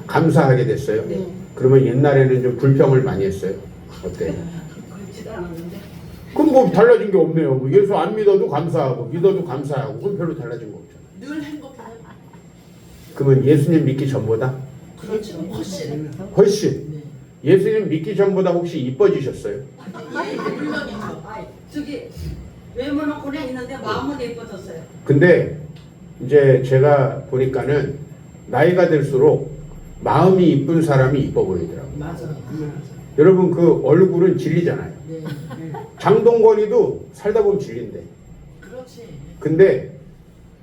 감사하게 됐어요. 네. 그러면 옛날에는 좀 불평을 많이 했어요. 어때요? 그렇지도 않았는데. 그럼 뭐 달라진 게 없네요. 뭐 예수 안 믿어도 감사하고 믿어도 감사하고 그럼 별로 달라진 거 없잖아요. 늘 행복해요. 그러면 예수님 믿기 전보다 그렇죠. 훨씬. 훨씬 네. 예수님 믿기 전보다 혹시 이뻐지셨어요? 예, 물론이죠. 저기 외모는 고려 있는데 마음은 예뻐졌어요. 근데 이제 제가 보니까는 나이가 들수록 마음이 이쁜 사람이 이뻐 보이더라고요. 맞아요. 여러분 그 얼굴은 진리잖아요. 네. 장동건이도 살다 보면 진리인데. 그렇지. 근데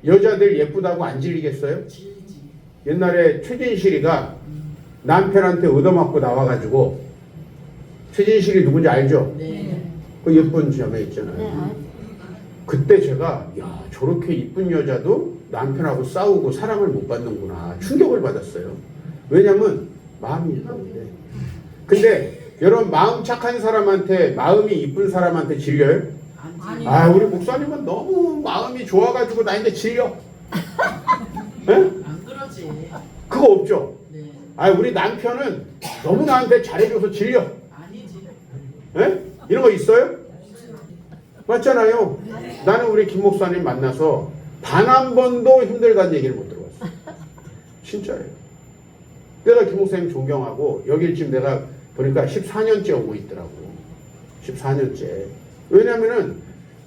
여자들 예쁘다고 안 질리겠어요? 질리지. 옛날에 최진실이가 남편한테 얻어맞고 나와가지고 최진실이 누군지 알죠? 네. 그 예쁜 자매 있잖아요. 그때 제가 야 저렇게 이쁜 여자도 남편하고 싸우고 사랑을 못 받는구나 충격을 받았어요. 왜냐면 마음이 이쁜데. 근데 여러분 마음 착한 사람한테 마음이 이쁜 사람한테 질려요? 아니. 아 우리 목사님은 너무 마음이 좋아가지고 나한테 질려. 에? 안 그러지. 그거 없죠. 네. 아 우리 남편은 너무 나한테 잘해줘서 질려. 아니지. 에? 이런 거 있어요? 맞잖아요. 나는 우리 김 목사님 만나서 단 한 번도 힘들다는 얘기를 못 들어봤어. 진짜예요. 내가 김 목사님 존경하고 여길 지금 내가 보니까 14년째 오고 있더라고. 14년째. 왜냐면은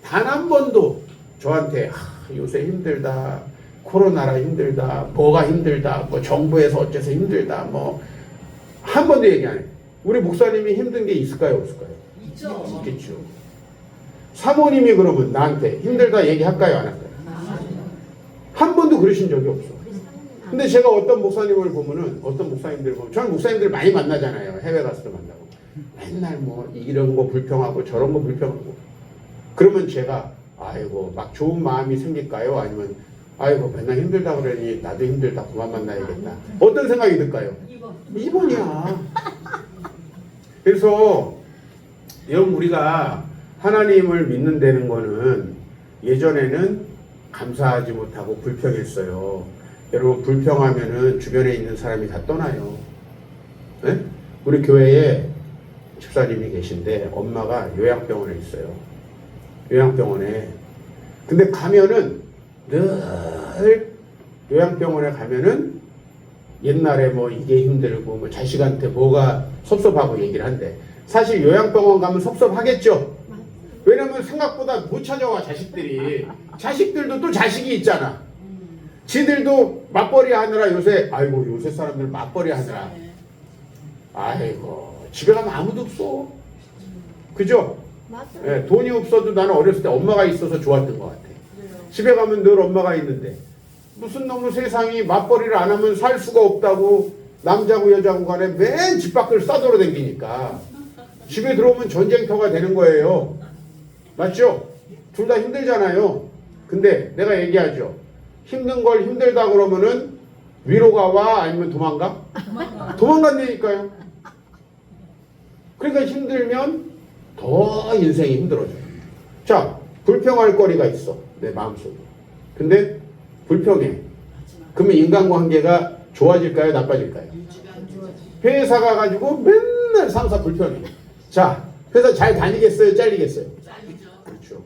단 한 번도 저한테 요새 힘들다. 코로나라 힘들다. 뭐가 힘들다. 뭐 정부에서 어째서 힘들다. 뭐 한 번도 얘기 안 해. 우리 목사님이 힘든 게 있을까요? 없을까요? 있죠. 있겠죠. 사모님이 그러면 나한테 힘들다 얘기할까요? 안 할까요? 한 번도 그러신 적이 없어. 근데 제가 어떤 목사님을 보면은 어떤 목사님들 보면 저는 목사님들 많이 만나잖아요. 해외 가서도 만나고. 맨날 뭐 이런 거 불평하고 저런 거 불평하고. 그러면 제가 아이고 막 좋은 마음이 생길까요? 아니면 아이고 맨날 힘들다 그러니 나도 힘들다 그만 만나야겠다. 어떤 생각이 들까요? 2번이야. 그래서 여러분 우리가 하나님을 믿는 데는 거는 예전에는 감사하지 못하고 불평했어요. 여러분 불평하면은 주변에 있는 사람이 다 떠나요. 네? 우리 교회에 집사님이 계신데 엄마가 요양병원에 있어요. 요양병원에. 근데 가면은 늘 요양병원에 가면은 옛날에 뭐 이게 힘들고 뭐 자식한테 뭐가 섭섭하고 얘기를 한대. 사실 요양병원 가면 섭섭하겠죠. 왜냐면 생각보다 못 찾아와 자식들이. 자식들도 또 자식이 있잖아. 지들도 맞벌이 하느라 요새 아이고 요새 사람들 맞벌이 하느라 아이고 집에 가면 아무도 없어. 그죠? 예, 돈이 없어도 나는 어렸을 때 엄마가 있어서 좋았던 것 같아. 집에 가면 늘 엄마가 있는데 무슨 놈의 세상이 맞벌이를 안 하면 살 수가 없다고 남자고 여자고 간에 맨 집 밖을 싸돌아다니니까 집에 들어오면 전쟁터가 되는 거예요. 맞죠? 둘 다 힘들잖아요. 근데 내가 얘기하죠. 힘든 걸 힘들다 그러면은 위로가 와 아니면 도망가? 도망간다니까요. 그러니까 힘들면 더 인생이 힘들어져요. 자, 불평할 거리가 있어. 내 마음속에. 근데 불평해. 그러면 인간관계가 좋아질까요? 나빠질까요? 회사 가가지고 맨날 상사 불평해. 자, 회사 잘 다니겠어요? 잘리겠어요? 그렇죠.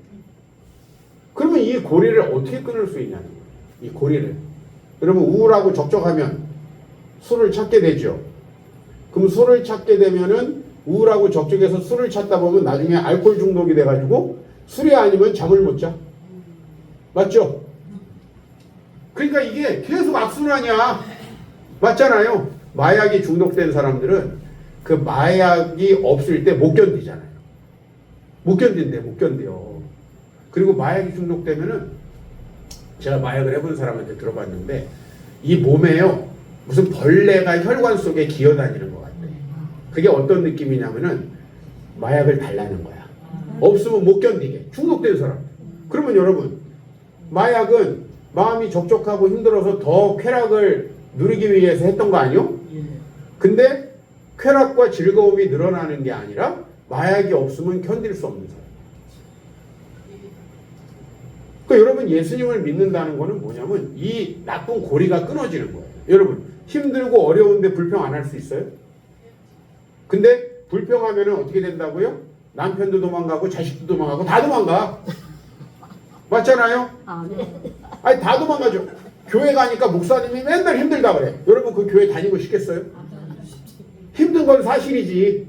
그러면 이 고리를 어떻게 끊을 수 있냐는 거예요. 이 고리를. 여러분 우울하고 적적하면 술을 찾게 되죠. 그럼 술을 찾게 되면은 우울하고 적적해서 술을 찾다 보면 나중에 알코올 중독이 돼가지고 술이 아니면 잠을 못 자. 맞죠? 그러니까 이게 계속 악순환이야. 맞잖아요. 마약이 중독된 사람들은 그 마약이 없을 때 못 견디잖아요. 못 견딘대, 못 견뎌요. 그리고 마약이 중독되면은 제가 마약을 해본 사람한테 들어봤는데 이 몸에요 무슨 벌레가 혈관 속에 기어다니는 것 같아. 그게 어떤 느낌이냐면은 마약을 달라는 거야. 없으면 못 견디게. 중독된 사람. 그러면 여러분 마약은 마음이 적적하고 힘들어서 더 쾌락을 누리기 위해서 했던 거 아니요? 근데 쾌락과 즐거움이 늘어나는 게 아니라 마약이 없으면 견딜 수 없는 사람. 그러니까 여러분 예수님을 믿는다는 거는 뭐냐면 이 나쁜 고리가 끊어지는 거예요. 여러분 힘들고 어려운데 불평 안 할 수 있어요? 근데 불평하면은 어떻게 된다고요? 남편도 도망가고 자식도 도망가고 다 도망가. 맞잖아요? 아, 네. 아니 다 도망가죠. 교회 가니까 목사님이 맨날 힘들다 그래. 여러분 그 교회 다니고 싶겠어요? 힘든 건 사실이지.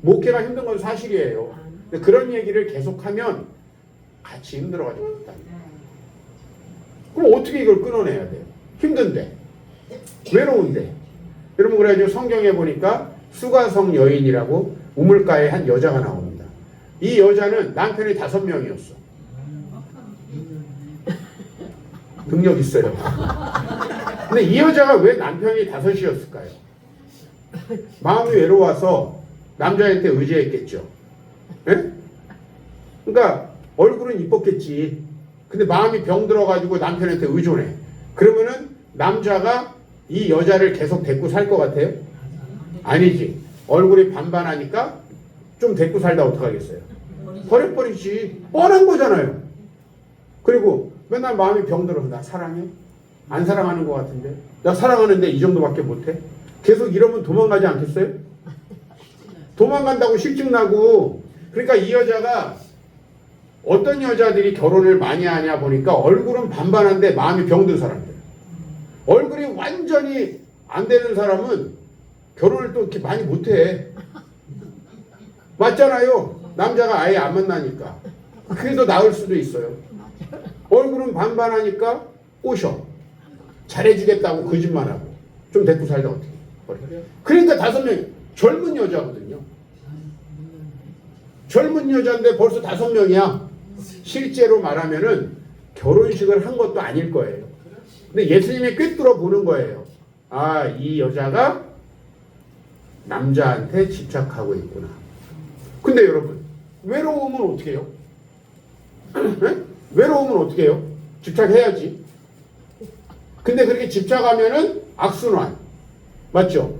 목회가 힘든 건 사실이에요. 근데 그런 얘기를 계속하면 같이 힘들어가지고 있다. 그럼 어떻게 이걸 끊어내야 돼요? 힘든데, 외로운데. 여러분 그래가지고 성경에 보니까 수가성 여인이라고 우물가에 한 여자가 나옵니다. 이 여자는 남편이 5명이었어. 능력 있어요. 근데 이 여자가 왜 남편이 5이었을까요? 마음이 외로워서 남자한테 의지했겠죠. 예? 그러니까 얼굴은 이뻤겠지. 근데 마음이 병들어가지고 남편한테 의존해. 그러면은 남자가 이 여자를 계속 데리고 살 것 같아요? 아니지. 얼굴이 반반하니까 좀 데리고 살다 어떡하겠어요? 버려버리지. 뻔한 거잖아요. 그리고 맨날 마음이 병들어서 나 사랑해? 안 사랑하는 것 같은데? 나 사랑하는데 이 정도밖에 못해? 계속 이러면 도망가지 않겠어요? 도망간다고 실증나고. 그러니까 이 여자가 어떤 여자들이 결혼을 많이 하냐 보니까 얼굴은 반반한데 마음이 병든 사람들. 얼굴이 완전히 안 되는 사람은 결혼을 또 이렇게 많이 못해. 맞잖아요. 남자가 아예 안 만나니까. 그게 더 나을 수도 있어요. 얼굴은 반반하니까 꼬셔. 잘해주겠다고 거짓말하고. 좀 데리고 살다 어떻게. 그러니까 5명 젊은 여자거든요. 젊은 여자인데 벌써 5명이야. 실제로 말하면은 결혼식을 한 것도 아닐 거예요. 근데 예수님이 꿰뚫어 보는 거예요. 아, 이 여자가 남자한테 집착하고 있구나. 근데 여러분, 외로우면 어떻게 해요? 네? 외로우면 어떻게 해요? 집착해야지. 근데 그렇게 집착하면은 악순환. 맞죠?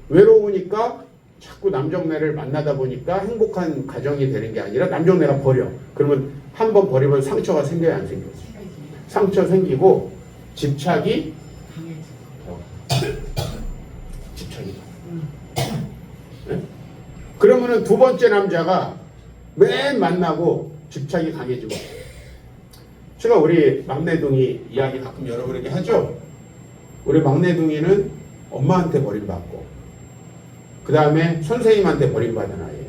외로우니까 자꾸 남정네를 만나다 보니까 행복한 가정이 되는 게 아니라 남정네가 버려. 그러면 한 번 버리면 상처가 생겨야 안 생겨요? 상처 생기고 집착이 집착이. 네? 그러면은 2번째 남자가 맨 만나고 집착이 강해지고. 제가 우리 막내둥이 이야기 가끔 여러분에게 하죠. 우리 막내둥이는 엄마한테 버림받고 그 다음에 선생님한테 버림받은 아이예요.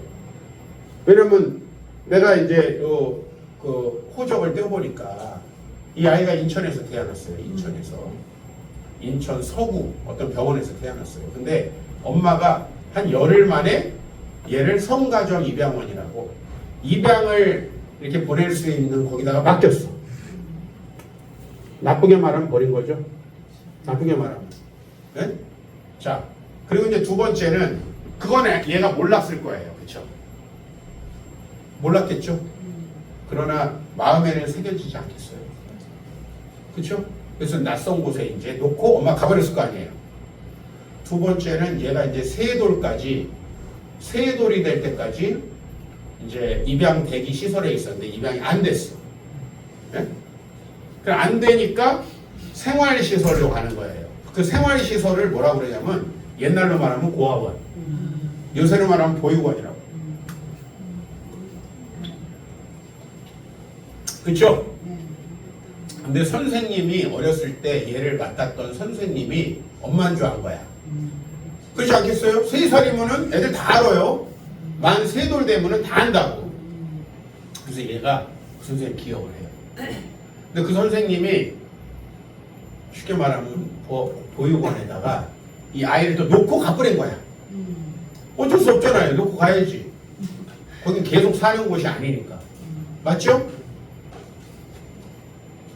왜냐면 내가 이제 그 호적을 떼어보니까 이 아이가 인천에서 태어났어요. 인천에서. 인천 서구 어떤 병원에서 태어났어요. 근데 엄마가 한 열흘 만에 얘를 성가정 입양원이라고 입양을 이렇게 보낼 수 있는 거기다가 맡겼어. 나쁘게 말하면 버린 거죠. 나쁘게 말하면. 네? 자, 그리고 이제 2번째는 그거는 얘가 몰랐을 거예요. 그렇죠? 몰랐겠죠? 그러나 마음에는 새겨지지 않겠어요. 그렇죠? 그래서 낯선 곳에 이제 놓고 엄마 가버렸을 거 아니에요. 2번째는 얘가 이제 세돌이 될 때까지 이제 입양 대기 시설에 있었는데 입양이 안 됐어. 네? 안 되니까 생활시설로 가는 거예요. 그 생활시설을 뭐라고 그러냐면 옛날로 말하면 고아원, 요새로 말하면 보육원이라고. 그렇죠? 근데 선생님이 어렸을 때 얘를 맡았던 선생님이 엄마인 줄 안 거야. 그렇지 않겠어요? 3살이면은 애들 다 알아요. 만 3돌 되면은 다 안다고. 그래서 얘가 그 선생님 기억을 해요. 근데 그 선생님이 쉽게 말하면 보육원에다가 이 아이를 또 놓고 가버린 거야. 어쩔 수 없잖아요. 놓고 가야지. 거긴 계속 사는 곳이 아니니까. 맞죠?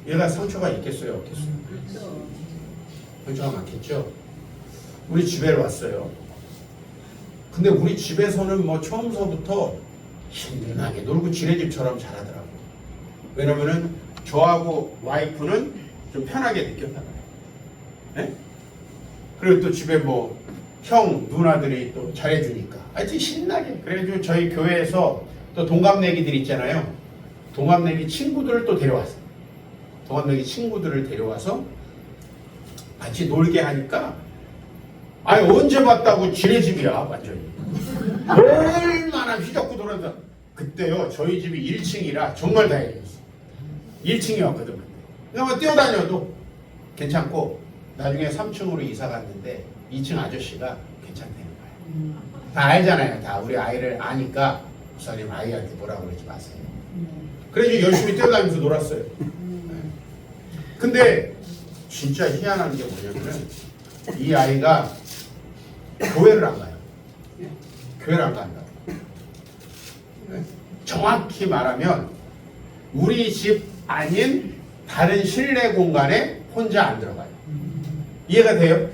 얘가 상처가 있겠어요? 없겠어요? 상처가 많겠죠? 우리 집에 왔어요. 근데 우리 집에서는 뭐 처음서부터 힘들게 놀고 지네집처럼 잘하더라고. 왜냐면은 저하고 와이프는 좀 편하게 느꼈나 봐요. 네? 그리고 또 집에 뭐 형, 누나들이 또 잘해주니까 하여튼 신나게. 그래가지고 저희 교회에서 또 동갑내기들 있잖아요. 동갑내기 친구들을 또 데려왔어요. 동갑내기 친구들을 데려와서 같이 놀게 하니까 아니 언제 봤다고 지네 집이야 완전히. 얼마나 휘젓고 돌아다. 그때요 저희 집이 1층이라 정말 다행이었어. 1층이었거든. 그냥 뛰어다녀도 괜찮고 나중에 3층으로 이사 갔는데 2층 아저씨가 괜찮다는 거예요. 다 알잖아요. 다 우리 아이를 아니까 목사님 아이한테 뭐라 그러지 마세요. 그래서 열심히 뛰어다니면서 놀았어요. 근데 진짜 희한한 게 뭐냐면은 이 아이가 교회를 안 가요. 교회를 안 간다고. 정확히 말하면 우리 집 아닌 다른 실내 공간에 혼자 안 들어가요. 이해가 돼요?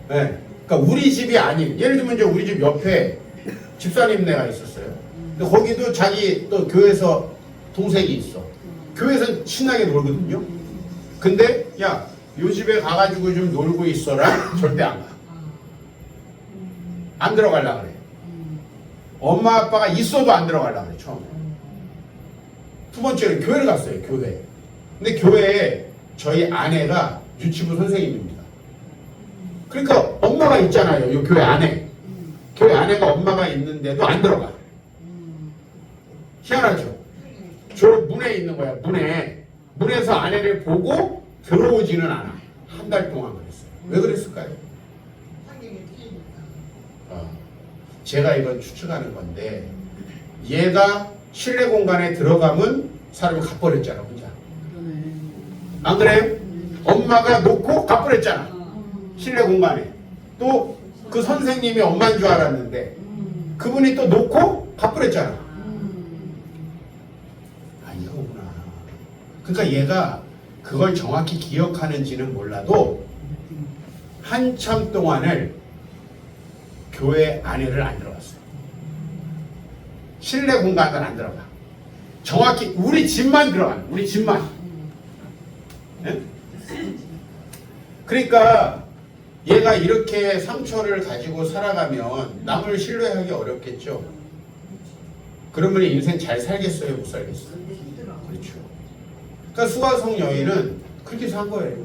네. 그러니까 우리 집이 아닌, 예를 들면 이제 우리 집 옆에 집사님네가 있었어요. 근데 거기도 자기 또 교회에서 동생이 있어. 교회에서 신나게 놀거든요. 근데 야, 요 집에 가가지고 좀 놀고 있어라. 절대 안 가. 안 들어가려고 그래. 엄마 아빠가 있어도 안 들어가려고 그래 처음에. 두 번째는 교회를 갔어요. 교회. 근데 교회에 저희 아내가 유치부 선생님입니다. 그러니까 엄마가 있잖아요. 이 교회 안에. 교회 안에가 엄마가 있는데도 안 들어가. 희한하죠. 저 문에 있는 거야. 문에서 아내를 보고 들어오지는 않아. 한 달 동안 그랬어요. 왜 그랬을까요? 제가 이건 추측하는 건데 얘가 실내 공간에 들어가면 사람이 가버렸잖아 혼자. 안 그래요? 엄마가 놓고 가버렸잖아 실내 공간에. 또 그 선생님이 엄마인 줄 알았는데 그분이 또 놓고 가버렸잖아. 아 이거구나. 그러니까 얘가 그걸 정확히 기억하는지는 몰라도 한참 동안을 교회 안에를 안 들어갔어요. 실내 공간은 안 들어가. 정확히 우리 집만 들어가는. 우리 집만. 네? 그러니까 얘가 이렇게 상처를 가지고 살아가면 남을 신뢰하기 어렵겠죠. 그러면 인생 잘 살겠어요? 못 살겠어요? 그렇죠. 그러니까 수화성 여인은 그렇게 산 거예요.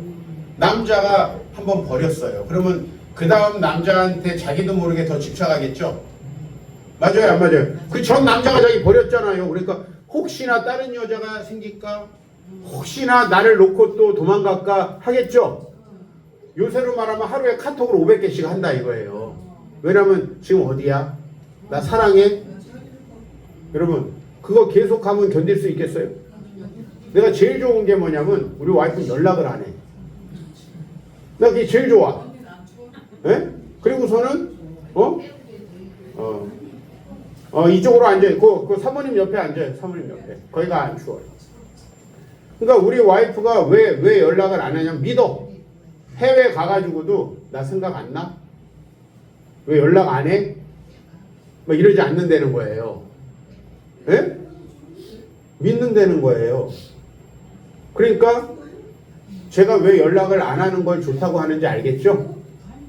남자가 한번 버렸어요. 그러면 그 다음 남자한테 자기도 모르게 더 집착하겠죠? 맞아요, 안 맞아요? 그 전 남자가 자기 버렸잖아요. 그러니까 혹시나 다른 여자가 생길까? 혹시나 나를 놓고 또 도망갈까 하겠죠? 요새로 말하면 하루에 카톡으로 500개씩 한다 이거예요. 왜냐면 지금 어디야? 나 사랑해? 여러분 그거 계속하면 견딜 수 있겠어요? 내가 제일 좋은 게 뭐냐면 우리 와이프는 연락을 안 해. 나 그게 제일 좋아. 예? 그리고서는 이쪽으로 앉아있고 그 사모님 옆에 앉아요. 사모님 옆에. 거기가 안 추워요. 그러니까 우리 와이프가 왜 연락을 안 하냐면 믿어. 해외 가가지고도 나 생각 안 나? 왜 연락 안 해? 막 이러지 않는다는 거예요. 예? 믿는다는 거예요. 그러니까 제가 왜 연락을 안 하는 걸 좋다고 하는지 알겠죠?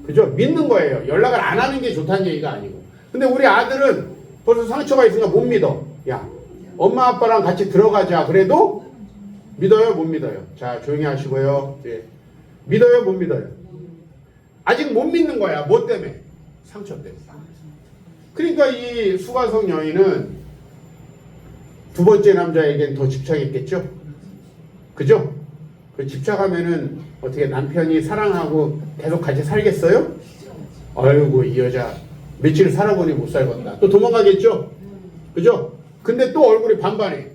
그죠? 믿는 거예요. 연락을 안 하는 게 좋다는 얘기가 아니고. 근데 우리 아들은 벌써 상처가 있으니까 못 믿어. 야, 엄마 아빠랑 같이 들어가자. 그래도 믿어요? 못 믿어요? 자, 조용히 하시고요. 예. 믿어요? 못 믿어요? 아직 못 믿는 거야. 뭐 때문에? 상처 때문에. 그러니까 이 수가성 여인은 두 번째 남자에겐 더 집착했겠죠? 그죠? 그 집착하면은 어떻게 남편이 사랑하고 계속 같이 살겠어요? 아이고 이 여자 며칠 살아보니 못 살겠다. 또 도망가겠죠? 그죠? 근데 또 얼굴이 반반해.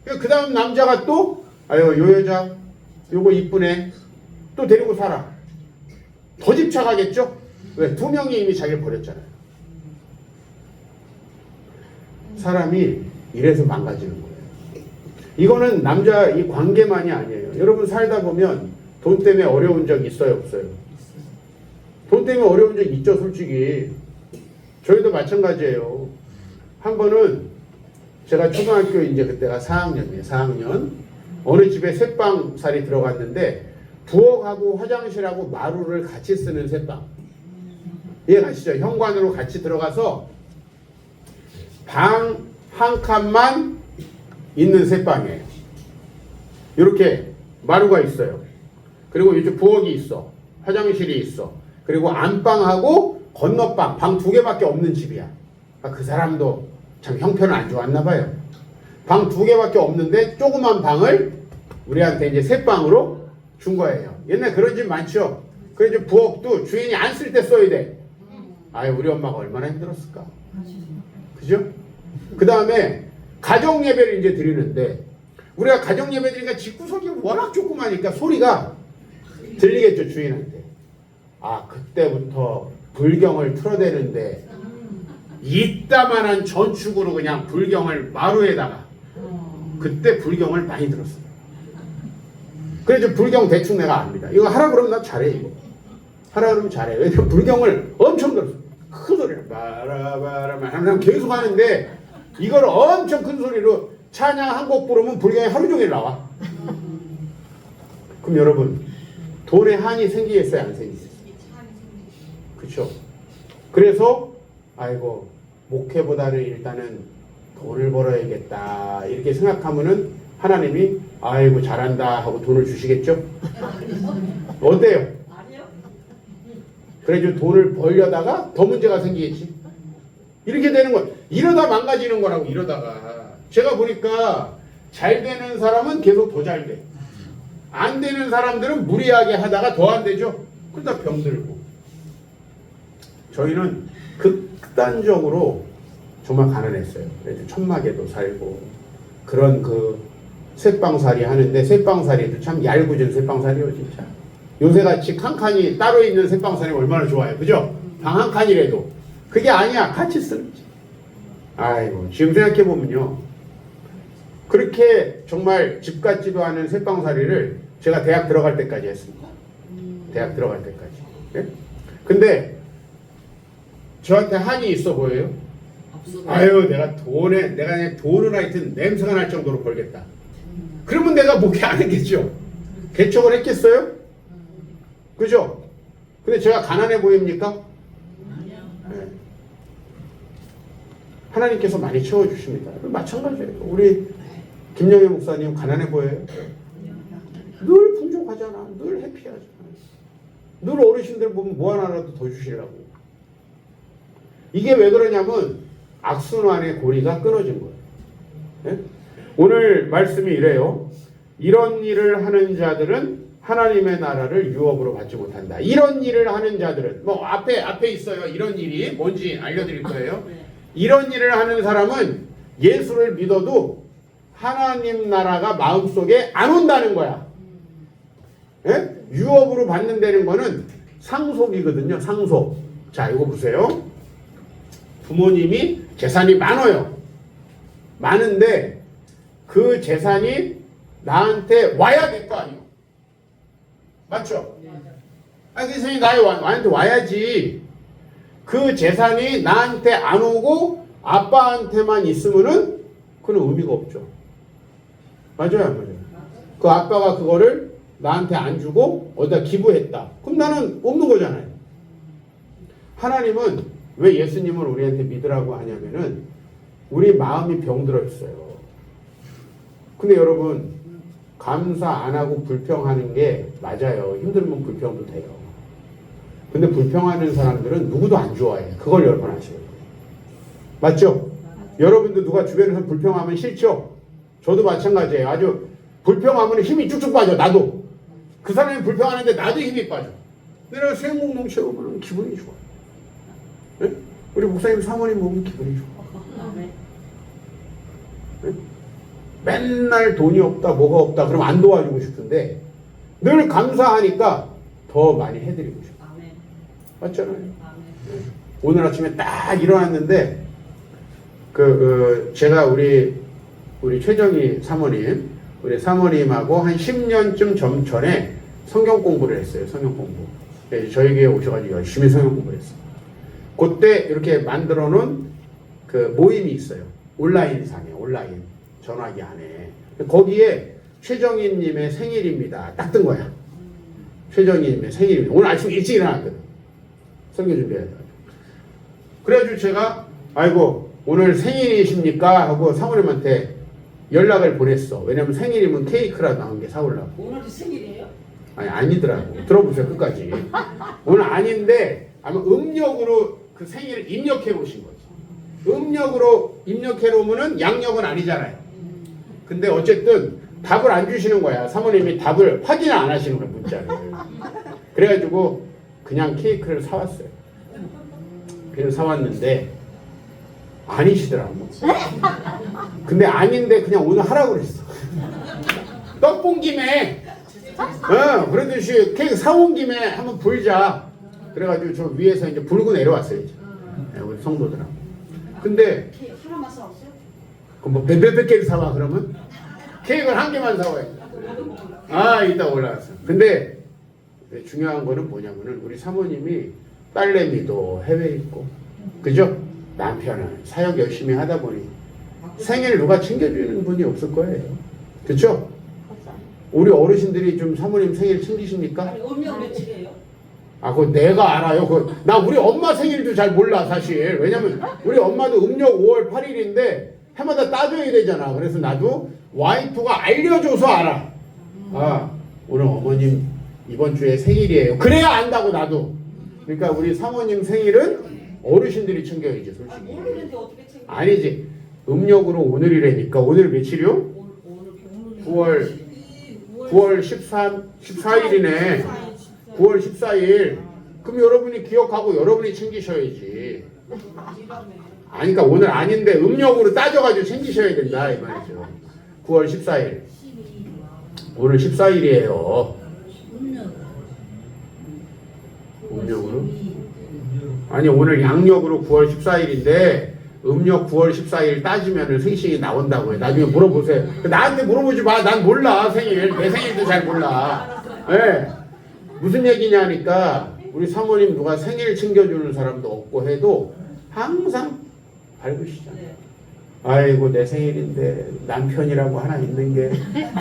그 다음 남자가 또 아유 요 여자 요거 이쁘네. 또 데리고 살아. 더 집착하겠죠? 왜? 두 명이 이미 자기를 버렸잖아요. 사람이 이래서 망가지는 거예요. 이거는 남자 이 관계만이 아니에요. 여러분 살다 보면 돈 때문에 어려운 적 있어요? 없어요? 돈 때문에 어려운 적 있죠 솔직히. 저희도 마찬가지예요. 한 번은 제가 초등학교 이제 그때가 4학년이에요. 4학년. 어느 집에 새빵살이 들어갔는데 부엌하고 화장실하고 마루를 같이 쓰는 새빵. 이해 가시죠? 현관으로 같이 들어가서 방 한 칸만 있는 새빵이에요. 이렇게 마루가 있어요. 그리고 이쪽 부엌이 있어. 화장실이 있어. 그리고 안방하고 건너방 방 2개밖에 없는 집이야. 그 사람도 참 형편은 안 좋았나 봐요. 방 2개밖에 없는데 조그만 방을 우리한테 이제 새 방으로 준 거예요. 옛날 그런 집 많죠. 그래서 부엌도 주인이 안 쓸 때 써야 돼. 아유, 우리 엄마가 얼마나 힘들었을까. 그죠? 그 다음에 가정 예배를 이제 드리는데, 우리가 가정 예배 드리니까 집구석이 워낙 조그마니까 소리가 들리겠죠, 주인한테. 아, 그때부터 불경을 틀어대는데 이따만한 전축으로 그냥 불경을 마루에다가, 그때 불경을 많이 들었어요. 그래서 불경 대충 내가 압니다. 이거 하라 그러면 나 잘해. 이거 하라 그러면 잘해. 왜냐면 불경을 엄청 들었어. 큰 소리로 바라바라만 하면 계속 하는데, 이걸 엄청 큰 소리로 찬양 한 곡 부르면 불경이 하루 종일 나와. 그럼 여러분, 돈에 한이 생기겠어요, 안 생기겠어요? 그렇죠? 그래서 아이고, 목회보다는 일단은 돈을 벌어야겠다 이렇게 생각하면은 하나님이 아이고 잘한다 하고 돈을 주시겠죠? 어때요? 그래서 돈을 벌려다가 더 문제가 생기겠지. 이렇게 되는 거야. 이러다 망가지는 거라고. 이러다가 제가 보니까 잘 되는 사람은 계속 더 잘 돼. 안 되는 사람들은 무리하게 하다가 더 안 되죠. 그러다 병들고. 저희는 극단적으로 정말 가난했어요. 그래서 천막에도 살고 그런 그 쇠빵살이 하는데, 쇠빵살이도 참 얄궂은 쇠빵살이요 진짜. 요새같이 칸칸이 따로 있는 쇠빵살이 얼마나 좋아요, 그죠? 방 한 칸이라도. 그게 아니야, 같이 쓰는 거지. 아이고, 지금 생각해보면요, 그렇게 정말 집 같지도 않은 쇠빵살이를 제가 대학 들어갈 때까지 했습니다. 대학 들어갈 때까지. 예? 근데 저한테 한이 있어 보여요? 아유, 내가 그냥 돈을 하여튼 냄새가 날 정도로 벌겠다. 그러면 내가 목회 안 했겠죠. 개척을 했겠어요? 그죠? 근데 제가 가난해 보입니까? 네. 하나님께서 많이 채워주십니다. 마찬가지예요. 우리 김영애 목사님 가난해 보여요? 늘 풍족하잖아. 늘 해피하잖아. 늘 어르신들 보면 뭐 하나라도 더 주시려고. 이게 왜 그러냐면 악순환의 고리가 끊어진 거예요. 네? 오늘 말씀이 이래요. 이런 일을 하는 자들은 하나님의 나라를 유업으로 받지 못한다. 이런 일을 하는 자들은 뭐 앞에 있어요. 이런 일이 뭔지 알려드릴 거예요. 이런 일을 하는 사람은 예수를 믿어도 하나님 나라가 마음속에 안 온다는 거야. 예? 유업으로 받는다는 거는 상속이거든요. 상속. 자, 이거 보세요. 부모님이 재산이 많아요. 많은데 그 재산이 나한테 와야 될 거 아니에요. 맞죠? 아니, 그 재산이 나한테 와야지. 그 재산이 나한테 안 오고 아빠한테만 있으면은 그건 의미가 없죠. 맞아요, 안 맞아요? 그 아빠가 그거를 나한테 안 주고 어디다 기부했다. 그럼 나는 없는 거잖아요. 하나님은 왜 예수님을 우리한테 믿으라고 하냐면은 우리 마음이 병들어 있어요. 근데 여러분, 감사 안 하고 불평하는 게 맞아요. 힘들면 불평도 돼요. 근데 불평하는 사람들은 누구도 안 좋아해. 그걸 여러분 아셔요. 맞죠? 여러분도 누가 주변에서 불평하면 싫죠? 저도 마찬가지예요. 아주 불평하면 힘이 쭉쭉 빠져. 나도. 그 사람이 불평하는데 나도 힘이 빠져. 내가 수행복 넘쳐오면 기분이 좋아. 네? 우리 목사님 사모님 보면 기분이 좋아. 네? 맨날 돈이 없다 뭐가 없다 그러면 안 도와주고 싶은데 늘 감사하니까 더 많이 해드리고 싶어. 맞잖아요. 네. 오늘 아침에 딱 일어났는데 제가 우리 최정희 사모님, 우리 사모님하고 한 10년쯤 전에 성경 공부를 했어요. 성경 공부. 저희 교회에 오셔가지고 열심히 성경 공부를 했어요. 그때 이렇게 만들어 놓은 그 모임이 있어요. 온라인상에, 온라인 전화기 안에. 거기에 최정희님의 생일입니다. 딱 뜬 거야. 최정희님의 생일입니다. 오늘 아침 일찍 일어났거든. 성경 준비해야 돼. 그래가지고 제가 아이고 오늘 생일이십니까? 하고 사모님한테 연락을 보냈어. 왜냐면 생일이면 케이크라도 한 개 사오려고. 오늘이 생일이에요? 아니 아니더라고. 들어보세요 끝까지. 오늘 아닌데 아마 음력으로 그 생일을 입력해 보신 거지. 음력으로 입력해 놓으면은 양력은 아니잖아요. 근데 어쨌든 답을 안 주시는 거야. 사모님이 답을 확인 안 하시는 거야 문자를. 그래가지고 그냥 케이크를 사왔어요. 그냥 사왔는데 아니시더라고. 근데 아닌데 그냥 오늘 하라고 그랬어. 떡 본 김에 그러듯이 케이크 사온 김에 한번 불자. 그래가지고 저 위에서 이제 불고 내려왔어요. 이제. 우리 성도들하고. 근데 케이크 하나만 사왔어요? 그럼 뭐 몇 개를 사와 그러면? 케이크를 한 개만 사와요. 이따 올라왔어. 근데 중요한 거는 뭐냐면은 우리 사모님이 딸내미도 해외에 있고, 그죠? 남편은 사역 열심히 하다 보니 생일 누가 챙겨주는 분이 없을 거예요. 그렇죠? 우리 어르신들이 좀 사모님 생일 챙기십니까? 아니 음력 며칠이에요? 그거 내가 알아요. 나 우리 엄마 생일도 잘 몰라 사실. 왜냐면 우리 엄마도 음력 5월 8일인데 해마다 따져야 되잖아. 그래서 나도 와이프가 알려줘서 알아. 오늘 어머님 이번 주에 생일이에요. 그래야 안다고 나도. 그러니까 우리 사모님 생일은 어르신들이 챙겨야지 솔직히. 모르는데 어떻게 챙겨? 아니지. 음력으로 오늘이라니까. 오늘 며칠이요? 9월 14일이네. 9월 14일. 그럼 여러분이 기억하고 여러분이 챙기셔야지. 그러니까 오늘 아닌데 음력으로 따져가지고 챙기셔야 된다 이 말이죠. 9월 14일. 오늘 14일이에요. 음력으로? 아니 오늘 양력으로 9월 14일인데 음력 9월 14일 따지면 생신이 나온다고요. 나중에 물어보세요. 나한테 물어보지 마. 난 몰라 생일. 내 생일도 잘 몰라. 네. 무슨 얘기냐니까 우리 사모님 누가 생일 챙겨주는 사람도 없고 해도 항상 밝으시잖아요. 아이고 내 생일인데 남편이라고 하나 있는 게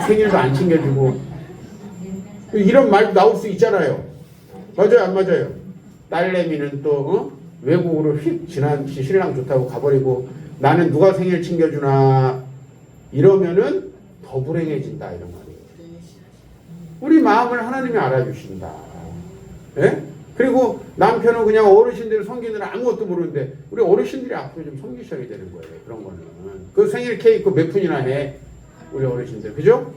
생일도 안 챙겨주고 이런 말도 나올 수 있잖아요. 맞아요 안 맞아요? 딸내미는 또 외국으로 휙 지난 신랑 좋다고 가버리고 나는 누가 생일 챙겨주나 이러면은 더 불행해진다 이런 말이에요. 우리 마음을 하나님이 알아주신다. 예? 그리고 남편은 그냥 어르신들 섬기느라 아무것도 모르는데 우리 어르신들이 앞으로 좀 섬기셔야 되는 거예요. 그런 거는. 그 생일 케이크 몇 푼이나 해. 우리 어르신들. 그죠?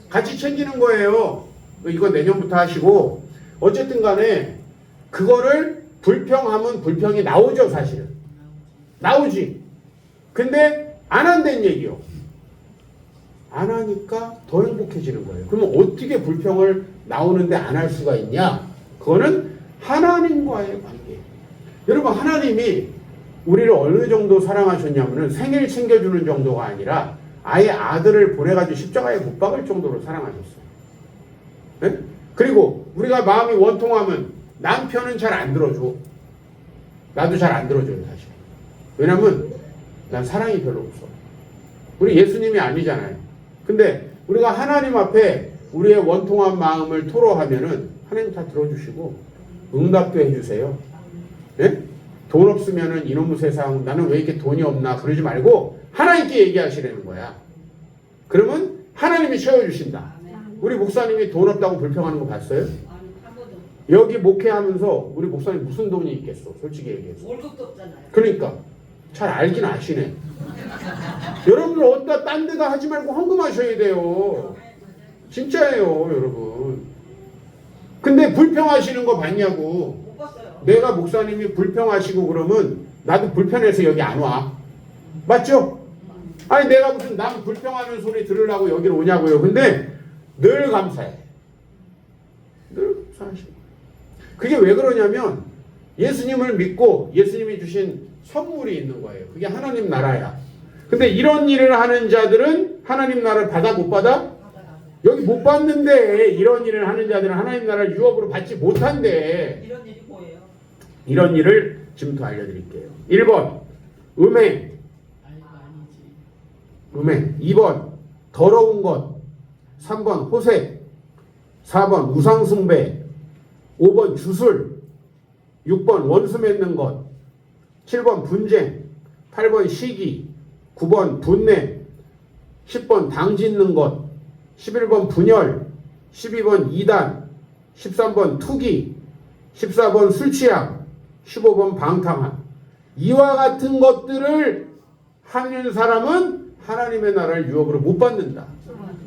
같이 챙기는 거예요. 이건 내년부터 하시고 어쨌든 간에 그거를 불평하면 불평이 나오죠 사실은. 나오지. 근데 안 한다는 얘기요. 안 하니까 더 행복해지는 거예요. 그러면 어떻게 불평을 나오는데 안 할 수가 있냐? 그거는 하나님과의 관계. 여러분 하나님이 우리를 어느 정도 사랑하셨냐면은 생일 챙겨주는 정도가 아니라 아예 아들을 보내가지고 십자가에 못 박을 정도로 사랑하셨어요. 네? 그리고 우리가 마음이 원통하면 남편은 잘 안 들어줘. 나도 잘 안 들어줘요 사실. 왜냐면 난 사랑이 별로 없어. 우리 예수님이 아니잖아요. 근데 우리가 하나님 앞에 우리의 원통한 마음을 토로하면은 하나님 다 들어주시고 응답도 해주세요. 네? 돈 없으면은 이놈의 세상 나는 왜 이렇게 돈이 없나 그러지 말고 하나님께 얘기하시라는 거야. 그러면 하나님이 채워주신다. 우리 목사님이 돈 없다고 불평하는 거 봤어요? 여기 목회하면서 우리 목사님 무슨 돈이 있겠어? 솔직히 얘기해서. 월급도 없잖아요. 그러니까 잘 알긴 아시네. 여러분들 어디다 딴 데다 하지 말고 헌금하셔야 돼요. 진짜예요 여러분. 근데 불평하시는 거 봤냐고. 못 봤어요. 내가 목사님이 불평하시고 그러면 나도 불편해서 여기 안 와. 맞죠? 아니 내가 무슨 남 불평하는 소리 들으려고 여기로 오냐고요. 근데 늘 감사해. 늘 감사하시고. 그게 왜 그러냐면 예수님을 믿고 예수님이 주신 선물이 있는 거예요. 그게 하나님 나라야. 근데 이런 일을 하는 자들은 하나님 나라를 받아 못 받아? 여기 못 받는데 이런 일을 하는 자들은 하나님 나라를 유업으로 받지 못한대. 이런 일이 뭐예요? 이런 일을 지금부터 알려드릴게요. 1번 음행. 음행. 2번 더러운 것. 3번 호색. 4번 우상숭배. 5번 주술. 6번 원수 맺는 것. 7번 분쟁. 8번 시기. 9번 분냄. 10번 당 짓는 것. 11번 분열. 12번 이단. 13번 투기, 14번 술 취향, 15번 방탕함. 이와 같은 것들을 하는 사람은 하나님의 나라를 유업으로 못 받는다.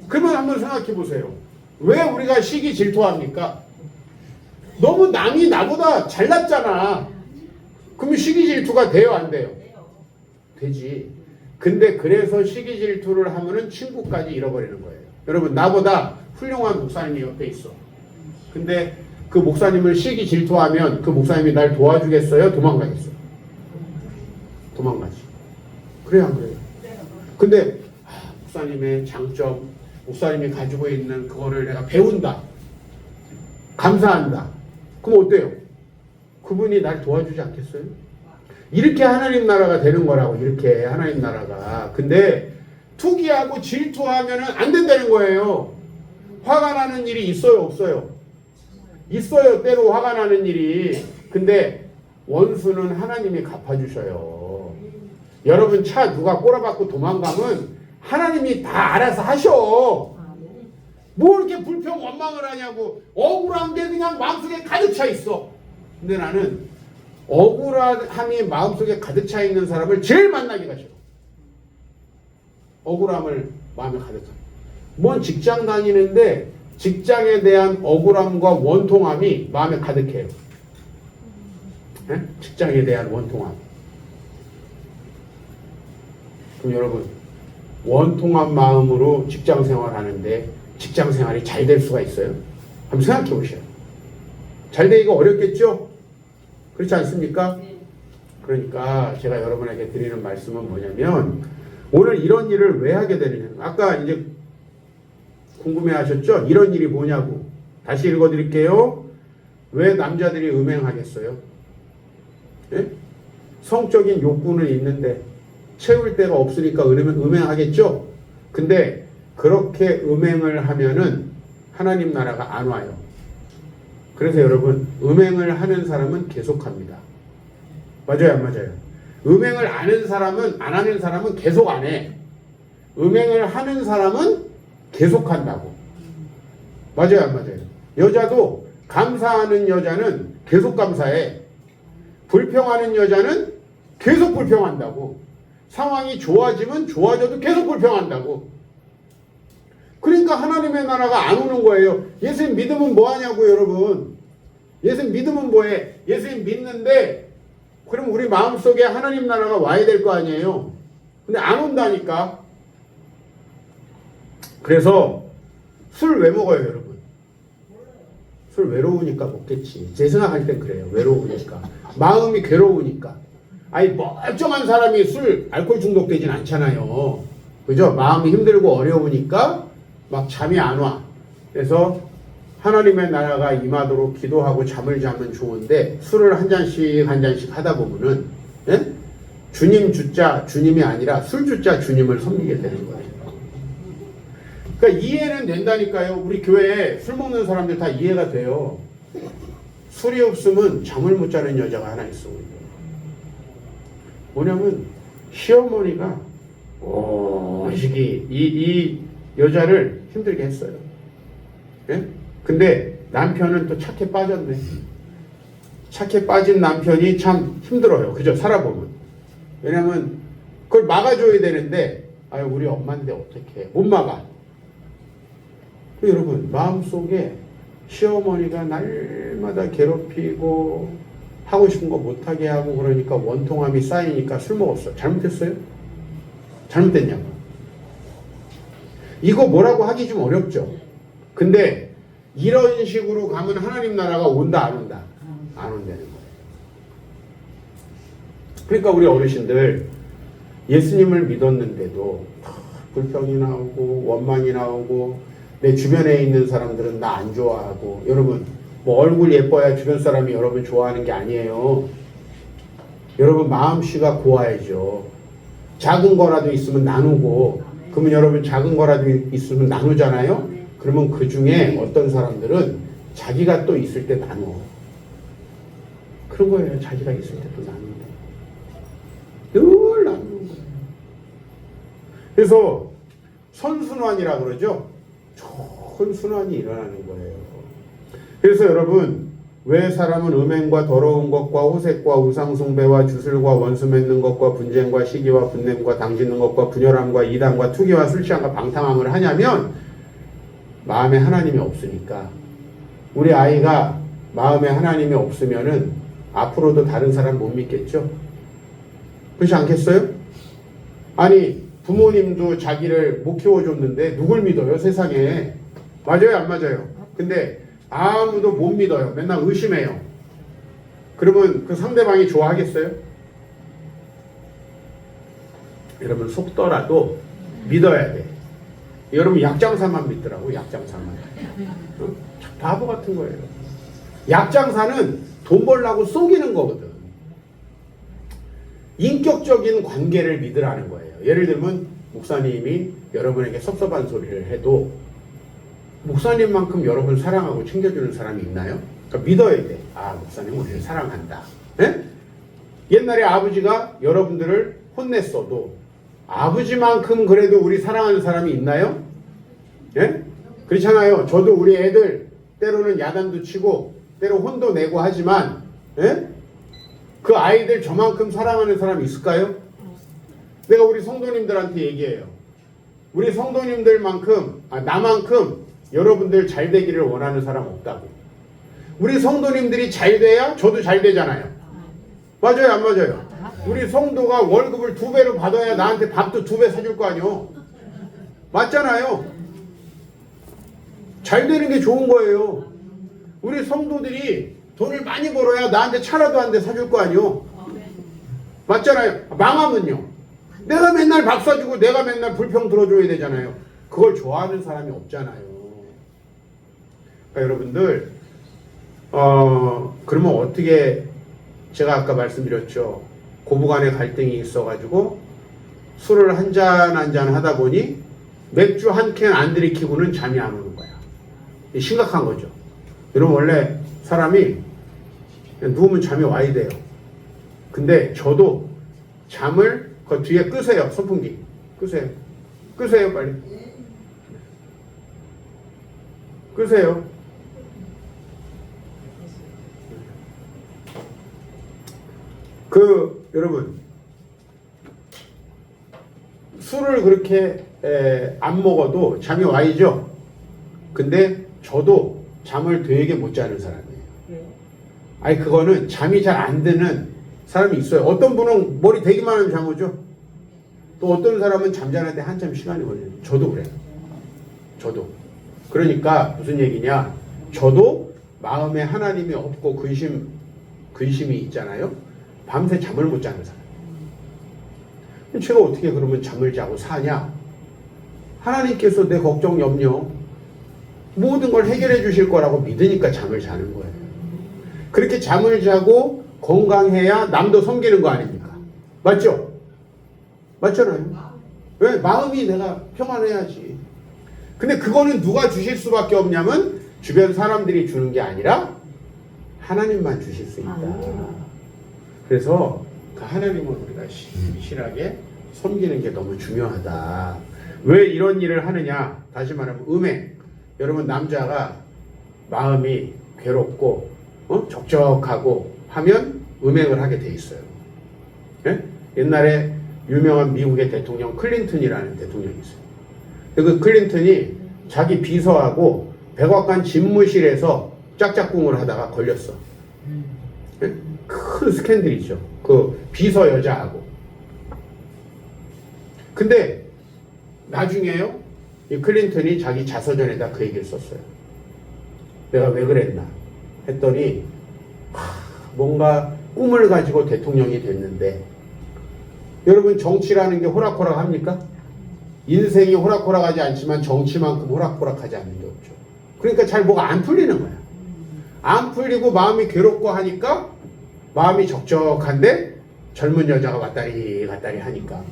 그러면 한번 생각해 보세요. 왜 우리가 시기 질투합니까? 너무 남이 나보다 잘났잖아. 그러면 시기 질투가 돼요, 안 돼요? 되지. 근데 그래서 시기 질투를 하면은 친구까지 잃어버리는 거예요. 여러분, 나보다 훌륭한 목사님이 옆에 있어. 근데 그 목사님을 시기 질투하면 그 목사님이 날 도와주겠어요? 도망가겠어요? 도망가지. 그래요, 안 그래요? 근데 목사님의 장점, 목사님이 가지고 있는 그거를 내가 배운다. 감사한다. 그럼 어때요? 그분이 날 도와주지 않겠어요? 이렇게 하나님 나라가 되는 거라고, 이렇게 하나님 나라가. 근데 투기하고 질투하면은 안 된다는 거예요. 화가 나는 일이 있어요, 없어요? 있어요, 때로 화가 나는 일이. 근데 원수는 하나님이 갚아주셔요. 여러분 차 누가 꼬라박고 도망가면 하나님이 다 알아서 하셔. 뭐 이렇게 불평 원망을 하냐고. 억울한 게 그냥 마음속에 가득 차 있어. 근데 나는 억울함이 마음속에 가득 차 있는 사람을 제일 만나기가 싫어. 억울함을 마음에 가득 차. 뭔 직장 다니는데 직장에 대한 억울함과 원통함이 마음에 가득해요. 네? 직장에 대한 원통함. 그럼 여러분, 원통한 마음으로 직장 생활하는데 직장 생활이 잘 될 수가 있어요? 한번 생각해 보세요. 잘 되기가 어렵겠죠? 그렇지 않습니까? 그러니까 제가 여러분에게 드리는 말씀은 뭐냐면, 오늘 이런 일을 왜 하게 되느냐. 아까 이제 궁금해 하셨죠? 이런 일이 뭐냐고. 다시 읽어 드릴게요. 왜 남자들이 음행하겠어요? 예? 성적인 욕구는 있는데 채울 데가 없으니까 음행하겠죠? 근데 그렇게 음행을 하면은 하나님 나라가 안 와요. 그래서 여러분, 음행을 하는 사람은 계속합니다. 맞아요, 안 맞아요? 음행을 안 하는 사람은 계속 안 해. 음행을 하는 사람은 계속한다고. 맞아요, 안 맞아요? 여자도 감사하는 여자는 계속 감사해. 불평하는 여자는 계속 불평한다고. 상황이 좋아지면 좋아져도 계속 불평한다고. 그러니까 하나님의 나라가 안 오는 거예요. 예수님 믿으면 뭐 하냐고, 여러분. 예수님 믿으면 뭐해? 예수님 믿는데 그럼 우리 마음속에 하나님 나라가 와야 될 거 아니에요. 근데 안 온다니까. 그래서 술 왜 먹어요, 여러분? 술 외로우니까 먹겠지. 제 생각할 땐 그래요. 외로우니까. 마음이 괴로우니까. 아니, 멀쩡한 사람이 술, 알코올 중독되진 않잖아요. 그죠? 마음이 힘들고 어려우니까 막 잠이 안 와. 그래서 하나님의 나라가 임하도록 기도하고 잠을 자면 좋은데, 술을 한 잔씩 한 잔씩 하다 보면은, 예? 주님 주자 주님이 아니라 술 주자 주님을 섬기게 되는 거예요. 그러니까 이해는 된다니까요. 우리 교회에 술 먹는 사람들 다 이해가 돼요. 술이 없으면 잠을 못 자는 여자가 하나 있어. 뭐냐면 시어머니가 이 여자를 힘들게 했어요. 예? 근데 남편은 또 착해 빠졌네. 착해 빠진 남편이 참 힘들어요. 그죠? 살아보면. 왜냐면 그걸 막아줘야 되는데, 아유, 우리 엄마인데 어떻게 못 막아. 여러분, 마음속에 시어머니가 날마다 괴롭히고 하고 싶은 거 못하게 하고 그러니까 원통함이 쌓이니까 술 먹었어. 잘못했어요? 잘못됐냐고. 이거 뭐라고 하기 좀 어렵죠. 근데 이런 식으로 가면 하나님 나라가 온다, 안 온다? 안 온다는 거예요. 그러니까 우리 어르신들 예수님을 믿었는데도 불평이 나오고 원망이 나오고, 내 주변에 있는 사람들은 나 안 좋아하고. 여러분, 뭐 얼굴 예뻐야 주변 사람이 여러분 좋아하는 게 아니에요. 여러분 마음씨가 고와야죠. 작은 거라도 있으면 나누고. 그러면 여러분 작은 거라도 있으면 나누잖아요. 그러면 그 중에 어떤 사람들은 자기가 또 있을 때 나눠. 그런 거예요. 자기가 있을 때 또 나눈다. 늘 나누는 거예요. 그래서 선순환이라고 그러죠. 좋은 순환이 일어나는 거예요. 그래서 여러분, 왜 사람은 음행과 더러운 것과 호색과 우상숭배와 주술과 원수 맺는 것과 분쟁과 시기와 분냄과 당짓는 것과 분열함과 이단과 투기와 술 취함과 방탕함을 하냐면 마음에 하나님이 없으니까. 우리 아이가 마음에 하나님이 없으면은 앞으로도 다른 사람 못 믿겠죠? 그렇지 않겠어요? 아니, 부모님도 자기를 못 키워줬는데 누굴 믿어요, 세상에? 맞아요, 안 맞아요? 근데 아무도 못 믿어요. 맨날 의심해요. 그러면 그 상대방이 좋아하겠어요? 여러분, 속더라도 믿어야 돼. 여러분, 약장사만 믿더라고, 약장사만. 바보 같은 거예요. 약장사는 돈 벌려고 속이는 거거든. 인격적인 관계를 믿으라는 거예요. 예를 들면 목사님이 여러분에게 섭섭한 소리를 해도 목사님만큼 여러분 사랑하고 챙겨주는 사람이 있나요? 그러니까 믿어야 돼. 아, 목사님 우리를 사랑한다. 예? 옛날에 아버지가 여러분들을 혼냈어도 아버지만큼 그래도 우리 사랑하는 사람이 있나요? 예? 그렇잖아요. 저도 우리 애들 때로는 야단도 치고 때로 혼도 내고 하지만 예? 그 아이들 저만큼 사랑하는 사람이 있을까요? 내가 우리 성도님들한테 얘기해요. 우리 성도님들만큼 나만큼 여러분들 잘 되기를 원하는 사람 없다고. 우리 성도님들이 잘 돼야 저도 잘 되잖아요. 맞아요, 안 맞아요? 우리 성도가 월급을 2배로 받아야 나한테 밥도 2배 사줄 거 아니요? 맞잖아요. 잘 되는 게 좋은 거예요. 우리 성도들이 돈을 많이 벌어야 나한테 차라도 한 대 사줄 거 아니요? 맞잖아요. 망하면요. 내가 맨날 밥 사주고 내가 맨날 불평 들어줘야 되잖아요. 그걸 좋아하는 사람이 없잖아요. 그러니까 여러분들 그러면 어떻게, 제가 아까 말씀드렸죠. 고부간에 갈등이 있어가지고 술을 한 잔 한 잔 하다 보니 맥주 한 캔 안 들이키고는 잠이 안 오는 거야. 심각한 거죠. 여러분, 원래 사람이 누우면 잠이 와야 돼요. 근데 저도 잠을 그 뒤에 끄세요. 선풍기 끄세요. 끄세요, 빨리. 끄세요. 여러분, 술을 그렇게 안 먹어도 잠이 와야죠. 근데 저도 잠을 되게 못 자는 사람이에요. 아니, 그거는 잠이 잘 안 드는 사람이 있어요. 어떤 분은 머리 대기만 하면 잠 오죠. 또 어떤 사람은 잠자는데 한참 시간이 걸려요. 저도 그래요. 저도. 그러니까 무슨 얘기냐, 저도 마음에 하나님이 없고 근심이 있잖아요. 밤새 잠을 못 자는 사람. 제가 어떻게 그러면 잠을 자고 사냐? 하나님께서 내 걱정, 염려 모든 걸 해결해 주실 거라고 믿으니까 잠을 자는 거예요. 그렇게 잠을 자고 건강해야 남도 섬기는 거 아닙니까? 맞죠? 맞잖아요. 왜? 마음이 내가 평안해야지. 근데 그거는 누가 주실 수밖에 없냐면 주변 사람들이 주는 게 아니라 하나님만 주실 수 있다. 그래서 그 하나님을 우리가 신실하게 섬기는 게 너무 중요하다. 왜 이런 일을 하느냐? 다시 말하면 음행. 여러분, 남자가 마음이 괴롭고 적적하고 하면 음행을 하게 돼 있어요. 예? 옛날에 유명한 미국의 대통령 클린턴이라는 대통령이 있어요. 그 클린턴이 자기 비서하고 백악관 집무실에서 짝짝꿍을 하다가 걸렸어. 예? 큰 스캔들이죠. 그 비서 여자하고. 근데 나중에요, 이 클린턴이 자기 자서전에다 그 얘기를 썼어요. 내가 왜 그랬나 했더니 뭔가 꿈을 가지고 대통령이 됐는데, 여러분, 정치라는 게 호락호락합니까? 인생이 호락호락하지 않지만 정치만큼 호락호락하지 않는 게 없죠. 그러니까 잘 뭐가 안 풀리는 거야. 안 풀리고 마음이 괴롭고 하니까 마음이 적적한데 젊은 여자가 왔다리 갔다리 하니까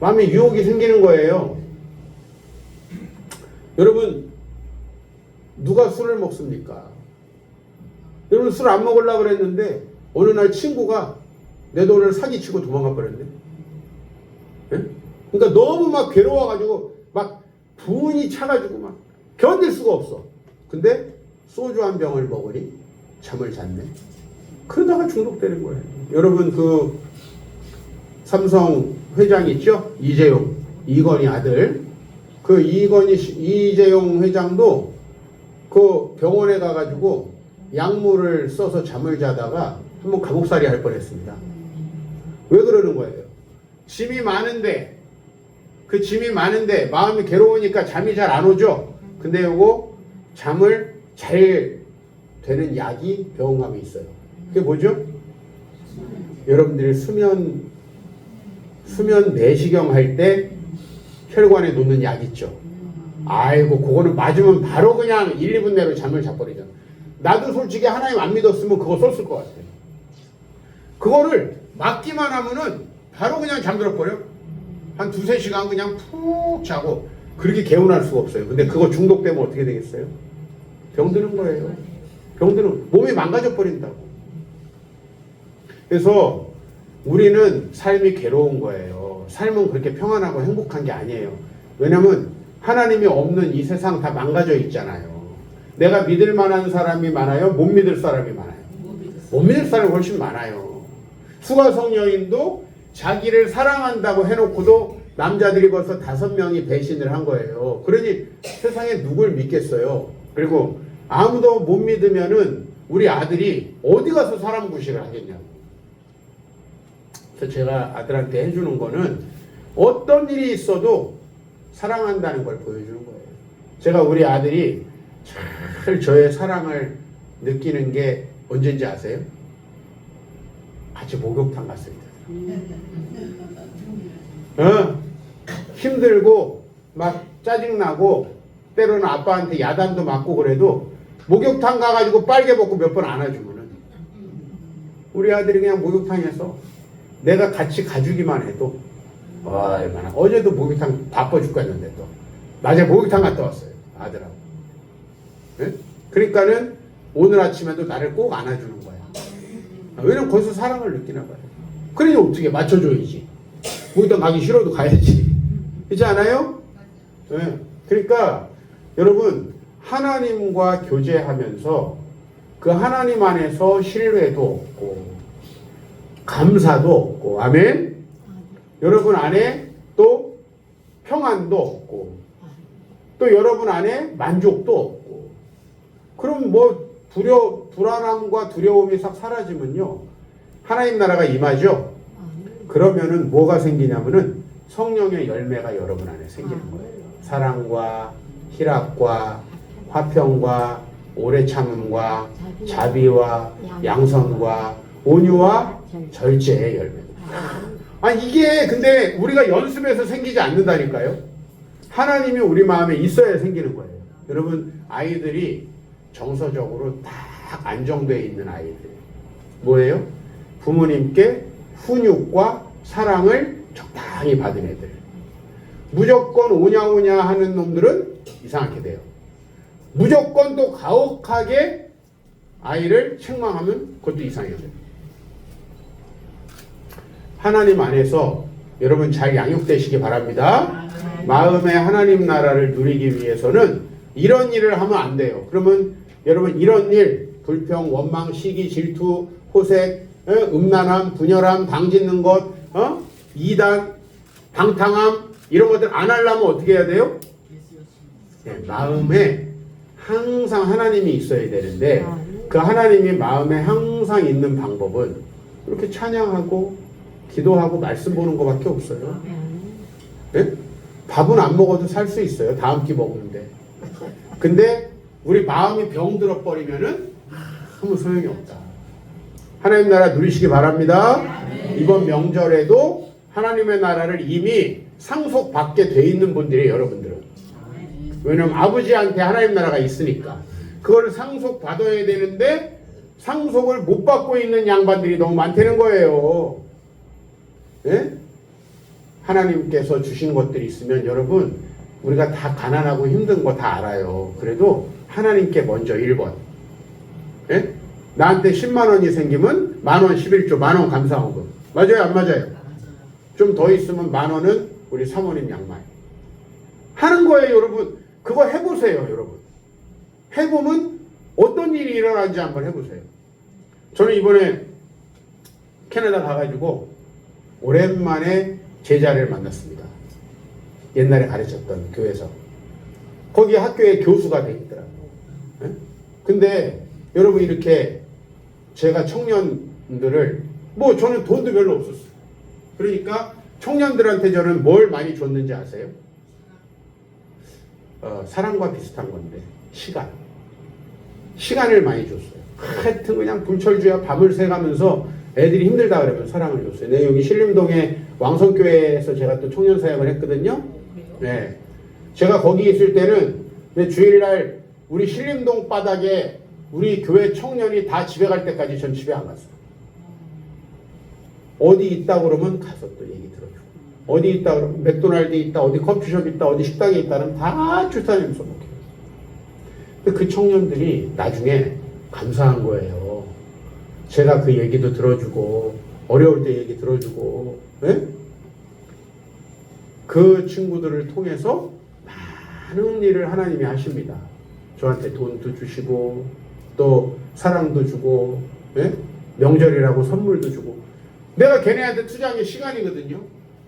마음에 유혹이 생기는 거예요. 여러분, 누가 술을 먹습니까? 여러분, 술 안 먹으려고 그랬는데 어느 날 친구가 내 돈을 사기치고 도망가 버렸네. 예? 그러니까 너무 막 괴로워가지고 막 분이 차가지고 막 견딜 수가 없어. 근데 소주 한 병을 먹으니 잠을 잤네. 그러다가 중독되는 거예요. 여러분 그 삼성 회장 있죠? 이재용, 이건희 아들. 그 이재용 회장도 그 병원에 가가지고 약물을 써서 잠을 자다가 한번 감옥살이 할 뻔했습니다. 왜 그러는 거예요? 짐이 많은데 그 짐이 많은데 마음이 괴로우니까 잠이 잘 안 오죠. 근데 요거 잠을 잘 되는 약이 병원 가면 있어요. 그게 뭐죠? 여러분들이 수면 내시경 할 때 혈관에 놓는 약 있죠. 아이고 그거는 맞으면 바로 그냥 1, 2분 내로 잠을 자버리잖아. 나도 솔직히 하나님 안 믿었으면 그거 썼을 것 같아요. 그거를 맞기만 하면은 바로 그냥 잠들어버려. 한 2-3시간 그냥 푹 자고 그렇게 개운할 수가 없어요. 근데 그거 중독되면 어떻게 되겠어요? 병드는 거예요. 병드는 몸이 망가져 버린다고. 그래서 우리는 삶이 괴로운 거예요. 삶은 그렇게 평안하고 행복한 게 아니에요. 왜냐면 하나님이 없는 이 세상 다 망가져 있잖아요. 내가 믿을 만한 사람이 많아요? 못 믿을 사람이 많아요? 못 믿을 사람이 훨씬 많아요. 수가성 여인도 자기를 사랑한다고 해놓고도 남자들이 벌써 5명이 배신을 한 거예요. 그러니 세상에 누굴 믿겠어요? 그리고 아무도 못 믿으면은 우리 아들이 어디 가서 사람 구실을 하겠냐고. 그래서 제가 아들한테 해주는 거는 어떤 일이 있어도 사랑한다는 걸 보여주는 거예요. 제가 우리 아들이 잘 저의 사랑을 느끼는 게 언제인지 아세요? 같이 목욕탕 갔을 때. 힘들고 막 짜증나고 때로는 아빠한테 야단도 맞고 그래도 목욕탕 가가지고 빨개 벗고 몇 번 안아주면은 우리 아들이 그냥 목욕탕에서 내가 같이 가주기만 해도 얼마나. 어제도 목욕탕 바빠 죽겠는데 또 낮에 목욕탕 갔다 왔어요 아들하고. 네? 그러니까는 오늘 아침에도 나를 꼭 안아주는 거야. 왜냐면 거기서 사랑을 느끼나 봐요. 그러니 어떻게 맞춰줘야지. 목욕탕 가기 싫어도 가야지. 그렇지 않아요? 네. 그러니까 여러분 하나님과 교제하면서 그 하나님 안에서 신뢰도 없고 감사도 없고, 아멘? 여러분 안에 또 평안도 없고, 또 여러분 안에 만족도 없고, 그럼 뭐 불안함과 두려움이 싹 사라지면요 하나님 나라가 임하죠. 그러면은 뭐가 생기냐면은 성령의 열매가 여러분 안에 생기는 거예요. 사랑과 희락과 화평과 오래 참음과 자비와 양선과 온유와 절제의 열매입니다. 이게 근데 우리가 연습해서 생기지 않는다니까요. 하나님이 우리 마음에 있어야 생기는 거예요. 여러분 아이들이 정서적으로 딱 안정되어 있는 아이들 뭐예요? 부모님께 훈육과 사랑을 적당히 받은 애들. 무조건 오냐오냐 하는 놈들은 이상하게 돼요. 무조건 또 가혹하게 아이를 책망하면 그것도 이상해져요. 하나님 안에서 여러분 잘 양육되시기 바랍니다. 마음의 하나님 나라를 누리기 위해서는 이런 일을 하면 안 돼요. 그러면 여러분 이런 일, 불평, 원망, 시기, 질투, 호색, 음란함, 분열함, 당짓는 것, 이단, 방탕함 이런 것들 안 하려면 어떻게 해야 돼요? 네, 마음에 항상 하나님이 있어야 되는데 그 하나님이 마음에 항상 있는 방법은 이렇게 찬양하고 기도하고 말씀 보는 것밖에 없어요. 네? 밥은 안 먹어도 살 수 있어요. 다음 끼 먹는데. 근데 우리 마음이 병들어 버리면은 아무 소용이 없다. 하나님 나라 누리시기 바랍니다. 이번 명절에도 하나님의 나라를 이미 상속받게 돼 있는 분들이 여러분들은. 왜냐면 아버지한테 하나님 나라가 있으니까. 그걸 상속받아야 되는데 상속을 못 받고 있는 양반들이 너무 많다는 거예요. 예? 하나님께서 주신 것들이 있으면 여러분 우리가 다 가난하고 힘든 거 다 알아요. 그래도 하나님께 먼저 1번. 예? 나한테 10만 원이 생기면 10,000원 11조 10,000원 감사원금. 맞아요 안 맞아요? 좀 더 있으면 10,000원은 우리 사모님 양말. 하는 거예요 여러분. 그거 해보세요 여러분. 해보면 어떤 일이 일어나는지 한번 해보세요. 저는 이번에 캐나다 가가지고 오랜만에 제자를 만났습니다. 옛날에 가르쳤던 교회에서. 거기 학교에 교수가 돼 있더라고요. 예? 근데 여러분 이렇게 제가 청년들을 뭐 저는 돈도 별로 없었어요. 그러니까 청년들한테 저는 뭘 많이 줬는지 아세요? 사랑과 비슷한 건데 시간을 많이 줬어요. 하여튼 그냥 불철주야 밤을 새가면서 애들이 힘들다 그러면 사랑을 줬어요. 네, 여기 신림동에 왕성교회에서 제가 또 청년 사역을 했거든요. 네, 제가 거기 있을 때는 주일날 우리 신림동 바닥에 우리 교회 청년이 다 집에 갈 때까지 전 집에 안 갔어요. 어디 있다 그러면 가서 또 얘기 들어주고, 어디 있다 그러면 맥도날드 있다, 어디 커피숍 있다, 어디 식당에 있다는 다 출산하면서 먹혀요. 근데 그 청년들이 나중에 감사한 거예요. 제가 그 얘기도 들어주고 어려울 때 얘기 들어주고, 네? 그 친구들을 통해서 많은 일을 하나님이 하십니다. 저한테 돈도 주시고 또 사랑도 주고, 네? 명절이라고 선물도 주고. 내가 걔네한테 투자한 게 시간이거든요.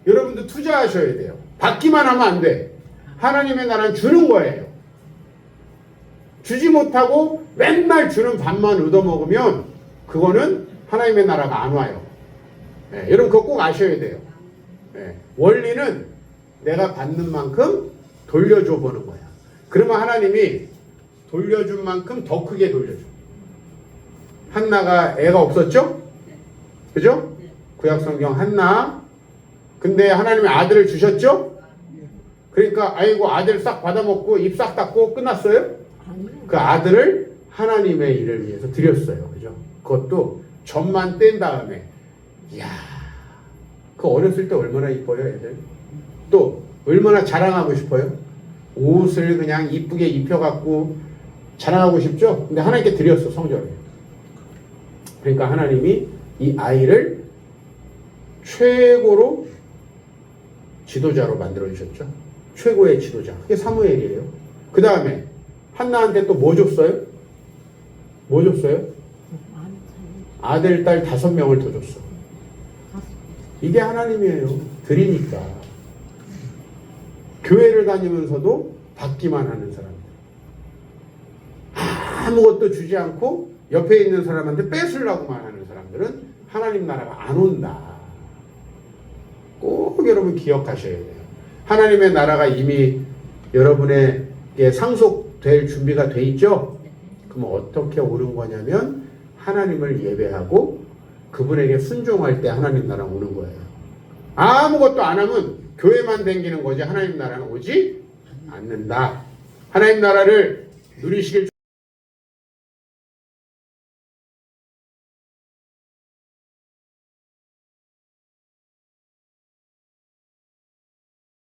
여러분도 투자하셔야 돼요. 받기만 하면 안 돼. 하나님의 나라는 주는 거예요. 주지 못하고 맨날 주는 밥만 얻어먹으면 그거는 하나님의 나라가 안 와요. 네, 여러분 그거 꼭 아셔야 돼요. 네, 원리는 내가 받는 만큼 돌려줘 보는 거야. 그러면 하나님이 돌려준 만큼 더 크게 돌려줘. 한나가 애가 없었죠? 그죠? 구약성경 한나. 근데 하나님이 아들을 주셨죠? 그러니까 아이고 아들 싹 받아먹고 입 싹 닫고 끝났어요? 그 아들을 하나님의 일을 위해서 드렸어요. 그죠? 그것도 젖만 뗀 다음에. 이야, 그 어렸을 때 얼마나 이뻐요, 애들? 또 얼마나 자랑하고 싶어요? 옷을 그냥 이쁘게 입혀갖고 자랑하고 싶죠? 근데 하나님께 드렸어, 성전에. 그러니까 하나님이 이 아이를 최고로 지도자로 만들어주셨죠. 최고의 지도자. 그게 사무엘이에요. 그 다음에 한나한테 또 뭐 줬어요? 뭐 줬어요? 아들, 딸 5명을 더 줬어. 이게 하나님이에요. 드리니까. 교회를 다니면서도 받기만 하는 사람들. 아무것도 주지 않고 옆에 있는 사람한테 뺏으려고만 하는 사람들은 하나님 나라가 안 온다. 꼭 여러분 기억하셔야 돼요. 하나님의 나라가 이미 여러분에게 상속될 준비가 돼 있죠? 그럼 어떻게 오는 거냐면 하나님을 예배하고 그분에게 순종할 때 하나님 나라 오는 거예요. 아무것도 안 하면 교회만 댕기는 거지 하나님 나라는 오지 않는다. 하나님 나라를 누리시길